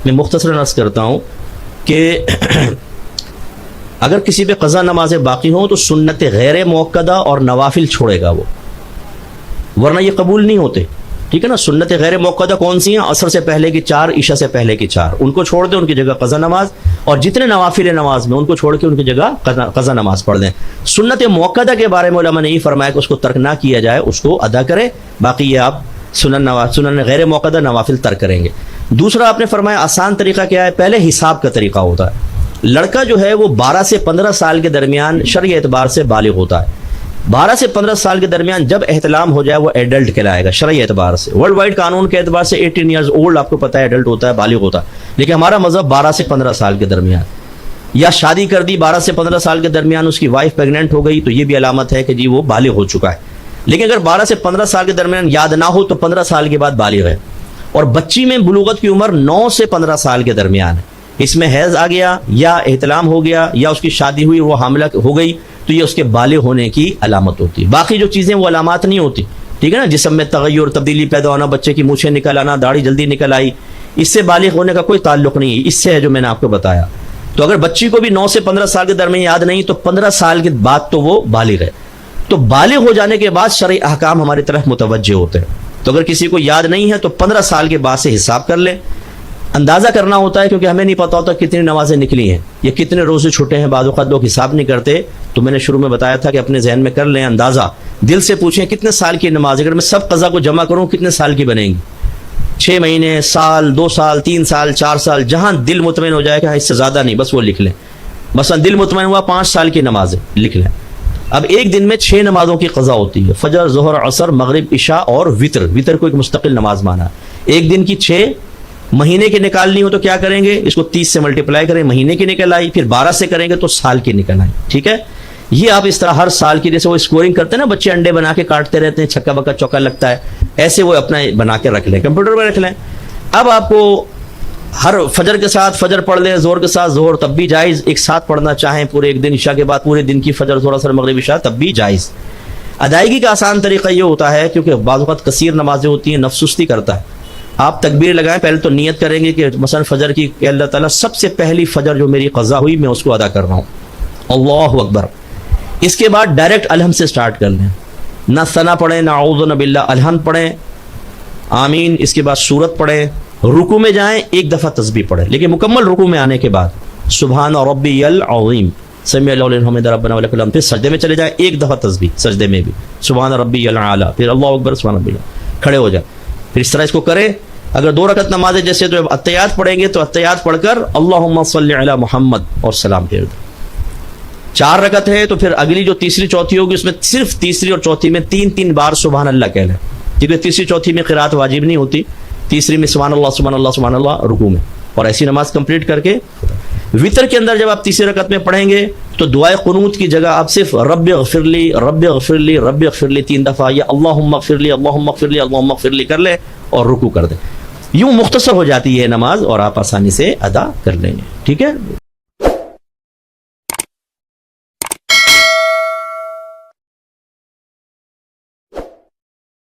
میں مختصراً عرض کرتا ہوں کہ اگر کسی پہ قضا نمازیں باقی ہوں تو سنت غیر موقدہ اور نوافل چھوڑے گا وہ، ورنہ یہ قبول نہیں ہوتے. ٹھیک ہے نا. سنت غیر موقدہ کون سی ہیں؟ عصر سے پہلے کی 4، عشاء سے پہلے کی 4، ان کو چھوڑ دیں، ان کی جگہ قضا نماز. اور جتنے نوافل نماز میں ان کو چھوڑ کے ان کی جگہ قضا نماز پڑھ دیں. سنت موقدہ کے بارے میں علماء نے یہ فرمایا کہ اس کو ترک نہ کیا جائے، اس کو ادا کرے، باقی یہ آپ سنن غیر موقدہ نوافل ترک کریں گے. دوسرا آپ نے فرمایا آسان طریقہ کیا ہے؟ پہلے حساب کا طریقہ ہوتا ہے. لڑکا جو ہے وہ 12 سے 15 سال کے درمیان شرعی اعتبار سے بالغ ہوتا ہے. 12 سے 15 سال کے درمیان جب احتلام ہو جائے وہ ایڈلٹ کہلائے گا شرعی اعتبار سے. ورلڈ وائڈ قانون کے اعتبار سے 18 ایئرز اولڈ آپ کو پتہ ہے ایڈلٹ ہوتا ہے، بالغ ہوتا ہے. لیکن ہمارا مذہب 12 سے 15 سال کے درمیان. یا شادی کر دی 12 سے 15 سال کے درمیان، اس کی وائف پیگننٹ ہو گئی تو یہ بھی علامت ہے کہ جی وہ بالغ ہو چکا ہے. لیکن اگر 12 سے 15 سال کے درمیان یاد نہ ہو تو 15 سال کے بعد بالغ ہے. اور بچی میں بلوغت کی عمر 9 سے 15 سال کے درمیان ہے. اس میں حیض آ گیا یا احتلام ہو گیا یا اس کی شادی ہوئی وہ حاملہ ہو گئی تو یہ اس کے بالغ ہونے کی علامت ہوتی ہے. باقی جو چیزیں وہ علامات نہیں ہوتی. ٹھیک ہے نا. جسم میں تغیر، تبدیلی پیدا ہونا، بچے کی مونچھیں نکل آنا، داڑھی جلدی نکل آئی، اس سے بالغ ہونے کا کوئی تعلق نہیں ہے. اس سے ہے جو میں نے آپ کو بتایا. تو اگر بچی کو بھی 9 سے 15 سال کے درمیان یاد نہیں تو 15 سال کے بعد تو وہ بالغ ہے. تو بالغ ہو جانے کے بعد شرعی احکام ہماری طرف متوجہ ہوتے ہیں. تو اگر کسی کو یاد نہیں ہے تو 15 سال کے بعد سے حساب کر لیں. اندازہ کرنا ہوتا ہے کیونکہ ہمیں نہیں پتا ہوتا کتنی نمازیں نکلی ہیں یا کتنے روزے چھوٹے ہیں. بعض اوقات لوگ حساب نہیں کرتے. تو میں نے شروع میں بتایا تھا کہ اپنے ذہن میں کر لیں اندازہ، دل سے پوچھیں کتنے سال کی نماز. اگر میں سب قضا کو جمع کروں کتنے سال کی بنیں گی؟ 6 مہینے، سال، 2 سال، 3 سال، 4 سال. جہاں دل مطمئن ہو جائے کہ اس سے زیادہ نہیں، بس وہ لکھ لیں. مثلا دل مطمئن ہوا 5 سال کی نمازیں لکھ لیں. اب ایک دن میں 6 نمازوں کی قضا ہوتی ہے، فجر، ظہر، عصر، مغرب، عشاء اور وطر. وطر کو ایک مستقل نماز مانا. ایک دن کی 6. مہینے کی نکالنی ہو تو کیا کریں گے؟ اس کو 30 سے ملٹیپلائی کریں، مہینے کی نکل آئی. پھر 12 سے کریں گے تو سال کی نکل آئی. ٹھیک ہے. یہ آپ اس طرح ہر سال کی، جیسے وہ اسکورنگ کرتے ہیں نا بچے، انڈے بنا کے کاٹتے رہتے ہیں، چھکا بکا چوکا لگتا ہے، ایسے وہ اپنا بنا کے رکھ لیں، کمپیوٹر میں رکھ لیں. اب آپ کو ہر فجر کے ساتھ فجر پڑھ لیں، زہر کے ساتھ زہر، تب بھی جائز. ایک ساتھ پڑھنا چاہیں پورے ایک دن، عشاء کے بعد پورے دن کی فجر، زہر، عصر، مغرب، عشاء، تب بھی جائز. ادائیگی کا آسان طریقہ یہ ہوتا ہے کیونکہ بعض اوقات کثیر نمازیں ہوتی ہیں، نفس سستی کرتا ہے. آپ تکبیر لگائیں، پہلے تو نیت کریں گے کہ مثلا فجر کی کہ اللہ تعالیٰ سب سے پہلی فجر جو میری قضا ہوئی میں اس کو ادا کر رہا ہوں، اللہ اکبر. اس کے بعد ڈائریکٹ الحمد سے سٹارٹ کر لیں. نہ ثنا پڑھیں، نہ اعوذ باللہ، الحمد پڑھیں، آمین. اس کے بعد سورت پڑھیں. رکوع میں جائیں، ایک دفعہ تسبیح پڑھیں، لیکن مکمل رکوع میں آنے کے بعد سبحان ربی العظیم، سمیع اللہ لمن حمدہ ربنا ولک الحمد. پھر سجدے میں چلے جائیں، ایک دفعہ تسبیح سجدے میں بھی، سبحان ربی الاعلی، پھر اللہ اکبر، سبحان ربی الاعلی، کھڑے ہو جائیں. پھر اس طرح اس کو کریں. اگر 2 رکعت نماز ہے جیسے تو اتحیات پڑھیں گے تو اتحیات پڑھ کر اللہم صلی علی محمد اور سلام پھیر دیں. 4 رکعت ہے تو پھر اگلی جو تیسری چوتھی ہوگی اس میں صرف تیسری اور چوتھی میں 3 بار سبحان اللہ کہہ لیں، کیونکہ تیسری چوتھی میں قرات واجب نہیں ہوتی. تیسری میں سبحان اللہ سبحان اللہ سبحان اللہ رکوع میں، اور ایسی نماز کمپلیٹ کر کے وطر کے اندر جب آپ تیسری رکعت میں پڑھیں گے تو دعائے قنوت کی جگہ آپ صرف رب اغفر لی، رب اغفر لی، رب اغفر لی 3 دفعہ یا اللہم اغفر لی، اللہم اغفر لی، اللہم اغفر لی کر لیں اور رکوع کر دیں. یوں مختصر ہو جاتی ہے نماز اور آپ آسانی سے ادا کر لیں گے. ٹھیک ہے.